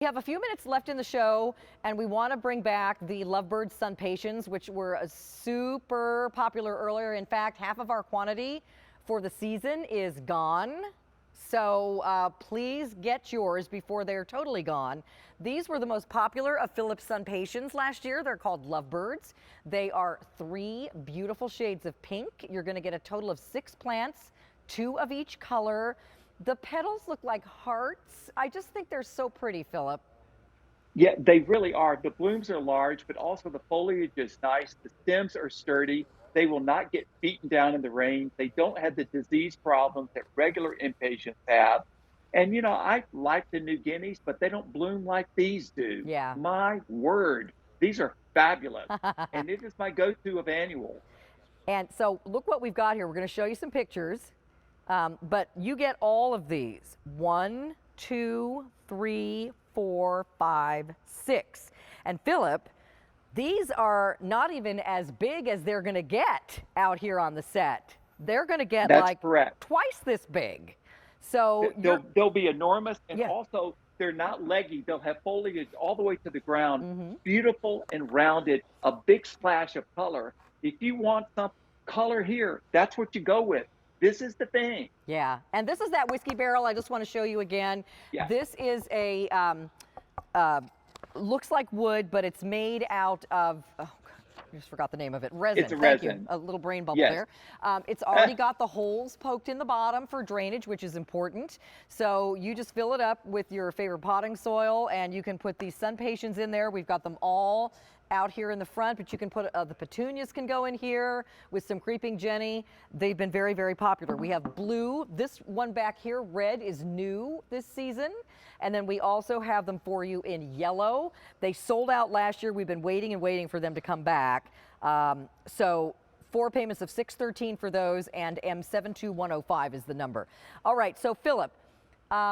We have a few minutes left in the show, and we want to bring back the Lovebirds Sunpatiens, which were super popular earlier. In fact, half of our quantity for the season is gone. So please get yours before they're totally gone. These were the most popular of Phillip Sunpatiens last year. They're called Lovebirds. They are 3 beautiful shades of pink. You're going to get a total of 6 plants, 2 of each color. The petals look like hearts. I just think they're so pretty, Phillip. Yeah, they really are. The blooms are large, but also the foliage is nice. The stems are sturdy. They will not get beaten down in the rain. They don't have the disease problems that regular impatiens have. And you know, I like the New Guineas, but they don't bloom like these do. Yeah. My word, these are fabulous. And it is my go-to of annuals. And so look what we've got here. We're going to show you some pictures. But you get all of these. 1, 2, 3, 4, 5, 6. And Phillip, these are not even as big as they're going to get out here on the set. They're going to get That's correct. Twice this big. So they'll be enormous, and also they're not leggy. They'll have foliage all the way to the ground, beautiful and rounded, a big splash of color. If you want some color here, that's what you go with. This is the thing. Yeah, and this is that whiskey barrel. I just want to show you again. Yeah. This is a, looks like wood, but it's made out of, oh, I just forgot the name of it. Resin. It's a Thank resin. You. A little brain bubble there. It's already got the holes poked in the bottom for drainage, which is important. So you just fill it up with your favorite potting soil, and you can put these Sunpatiens in there. We've got them all out here in the front, but you can put the petunias can go in here with some creeping Jenny. They've been very, very popular. We have blue. This one back here, red, is new this season. And then we also have them for you in yellow. They sold out last year. We've been waiting and waiting for them to come back. So 4 payments of $613 for those, and M72105 is the number. All right, so Phillip,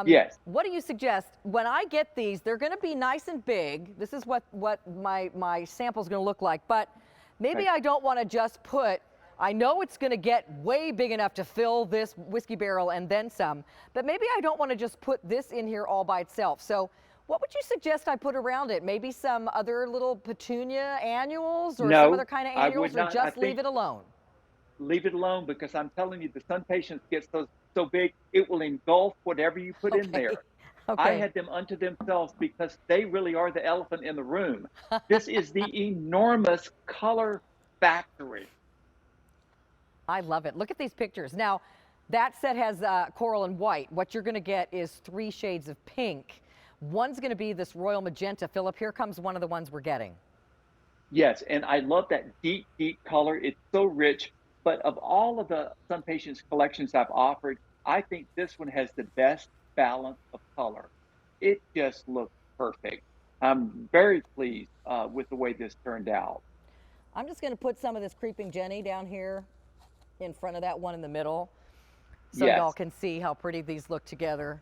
yes. what do you suggest? When I get these, they're going to be nice and big. This is what my sample is going to look like. But maybe I don't want to just put, I know it's going to get way big enough to fill this whiskey barrel and then some, but maybe I don't want to just put this in here all by itself. So what would you suggest I put around it? Maybe some other little petunia annuals or some other kind of annuals, or just leave it alone? Leave it alone, because I'm telling you, the Sunpatiens get so big, it will engulf whatever you put in there. I had them unto themselves because they really are the elephant in the room. This is the enormous color factory. I love it. Look at these pictures. Now, that set has coral and white. What you're going to get is 3 shades of pink. One's going to be this royal magenta. Phillip, here comes one of the ones we're getting. Yes, and I love that deep, deep color. It's so rich. But of all of the Sunpatiens collections I've offered, I think this one has the best balance of color. It just looks perfect. I'm very pleased with the way this turned out. I'm just going to put some of this creeping Jenny down here in front of that one in the middle, so y'all can see how pretty these look together.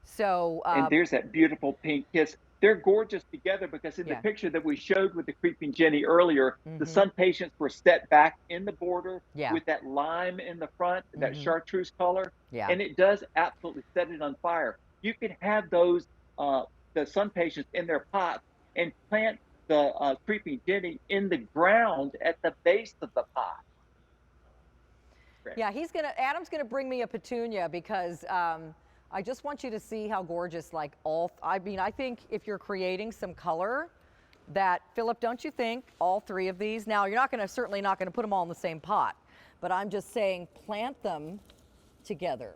So and there's that beautiful pink kiss. They're gorgeous together, because in the picture that we showed with the creeping Jenny earlier, the Sunpatiens were set back in the border with that lime in the front, that chartreuse color, and it does absolutely set it on fire. You could have those, the Sunpatiens in their pots and plant the creeping Jenny in the ground at the base of the pot. Yeah, Adam's gonna bring me a petunia, because I just want you to see how gorgeous, I think if you're creating some color, that, Phillip, don't you think all 3 of these, now you're certainly not gonna put them all in the same pot, but I'm just saying plant them together.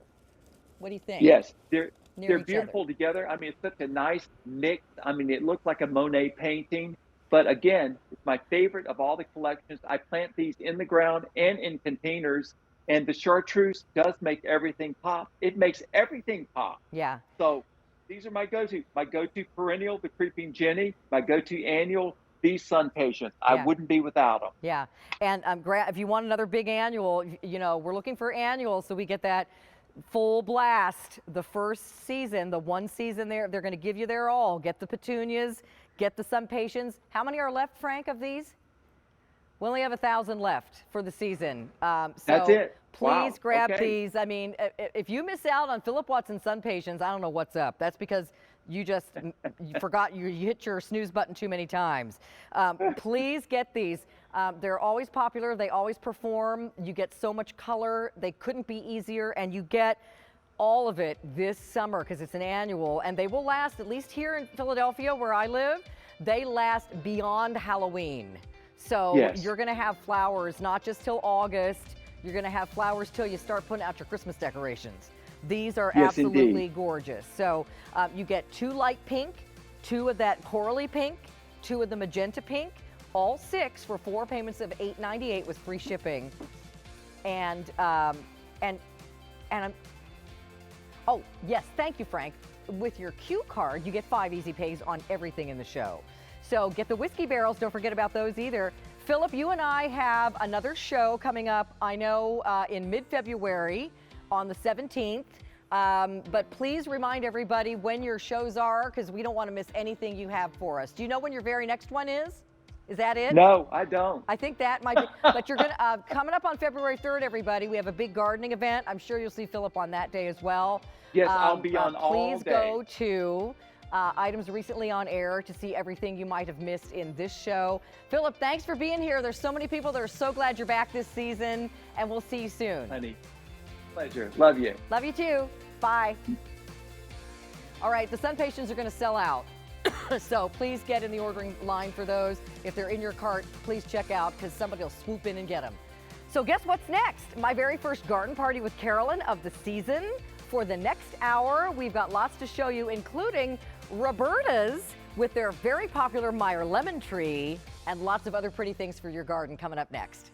What do you think? Yes, they're beautiful together. I mean, it's such a nice mix. I mean, it looks like a Monet painting, but again, it's my favorite of all the collections. I plant these in the ground and in containers. And the chartreuse does make everything pop. It makes everything pop. Yeah. So these are my go-to. My go-to perennial, the creeping Jenny. My go-to annual, these Sunpatiens. I wouldn't be without them. Yeah. And if you want another big annual, you know, we're looking for annuals, so we get that full blast the first season, the one season they're going to give you their all. Get the petunias, get the Sunpatiens. How many are left, Frank, of these? We only have 1,000 left for the season. So that's it. Please grab these. I mean, if you miss out on Phillip Watson Sunpatiens, I don't know what's up. That's because You forgot you hit your snooze button too many times. Please get these. They're always popular. They always perform. You get so much color. They couldn't be easier, and you get all of it this summer because it's an annual, and they will last, at least here in Philadelphia where I live, they last beyond Halloween. So you're going to have flowers not just till August. You're going to have flowers till you start putting out your Christmas decorations. These are absolutely gorgeous. So you get 2 light pink, 2 of that corally pink, 2 of the magenta pink, all 6 for 4 payments of $8.98 with free shipping. And oh yes, thank you, Frank. With your Q card, you get 5 easy pays on everything in the show. So get the whiskey barrels. Don't forget about those either. Philip, you and I have another show coming up, I know, in mid-February on the 17th. But please remind everybody when your shows are, because we don't want to miss anything you have for us. Do you know when your very next one is? Is that it? No, I don't. I think that might be. But you're going to, coming up on February 3rd, everybody, we have a big gardening event. I'm sure you'll see Philip on that day as well. Yes, I'll be on all day. Please go to items recently on air to see everything you might have missed in this show. Philip, thanks for being here. There's so many people that are so glad you're back this season, and we'll see you soon. Honey, pleasure. Love you. Love you too. Bye. All right, the Sunpatiens are going to sell out. So please get in the ordering line for those. If they're in your cart, please check out because somebody will swoop in and get them. So guess what's next? My very first garden party with Carolyn of the season. For the next hour, we've got lots to show you, including Roberta's with their very popular Meyer lemon tree and lots of other pretty things for your garden coming up next.